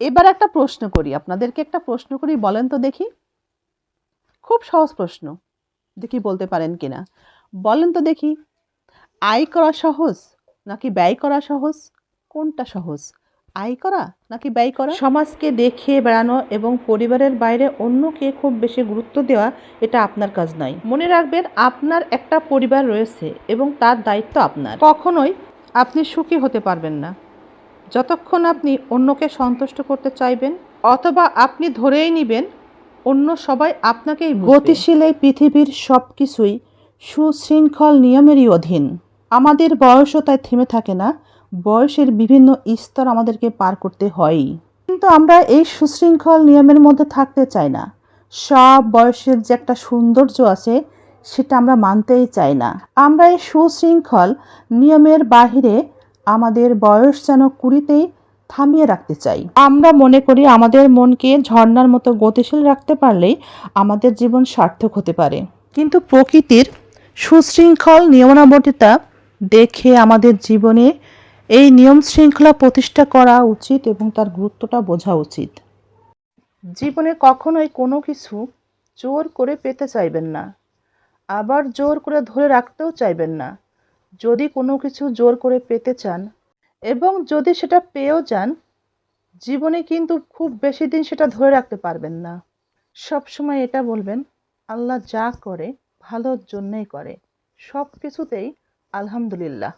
এবার একটা প্রশ্ন করি, আপনাদেরকে একটা প্রশ্ন করি, বলেন তো দেখি। খুব সহজ প্রশ্ন, দেখি বলতে পারেন কিনা। বলেন তো দেখি, আয় করা সহজ নাকি ব্যয় করা সহজ? কোনটা সহজ, আয় করা নাকি ব্যয় করা? সমাজকে দেখিয়ে বেড়ানো এবং পরিবারের বাইরে অন্যকে খুব বেশি গুরুত্ব দেওয়া, এটা আপনার কাজ নয়। মনে রাখবেন, আপনার একটা পরিবার রয়েছে এবং তার দায়িত্ব আপনার। কখনোই আপনি সুখী হতে পারবেন না যতক্ষণ আপনি অন্যকে সন্তুষ্ট করতে চাইবেন, অথবা আপনি ধরেই নেবেন অন্য সবাই আপনাকেই বুঝবে। গতিশীল এই পৃথিবীর সব কিছুই সুশৃঙ্খল নিয়মেরই অধীন। আমাদের বয়সও তাই থেমে থাকে না, বয়সের বিভিন্ন স্তর আমাদেরকে পার করতে হয়ই। কিন্তু আমরা এই সুশৃঙ্খল নিয়মের মধ্যে থাকতে চাই না। সব বয়সের যে একটা সৌন্দর্য আছে সেটা আমরা মানতেই চাই না। আমরা এই সুশৃঙ্খল নিয়মের বাহিরে আমাদের বয়স যেন 20তেই থামিয়ে রাখতে চাই। আমরা মনে করি আমাদের মনকে ঝর্ণার মতো গতিশীল রাখতে পারলেই আমাদের জীবন সার্থক হতে পারে। কিন্তু প্রকৃতির সুশৃঙ্খল নিয়মাবর্তিতা দেখে আমাদের জীবনে এই নিয়ম শৃঙ্খলা প্রতিষ্ঠা করা উচিত এবং তার গুরুত্বটা বোঝা উচিত। জীবনে কখনোই কোনো কিছু জোর করে পেতে চাইবেন না, আবার জোর করে ধরে রাখতেও চাইবেন না। যদি কোনো কিছু জোর করে পেতে চান এবং যদি সেটা পেয়েও যান, জীবনে কিন্তু খুব বেশি দিন সেটা ধরে রাখতে পারবেন না। সব সময় এটা বলবেন, আল্লাহ যা করে ভালোর জন্যই করে, সব কিছুতেই আলহামদুলিল্লাহ।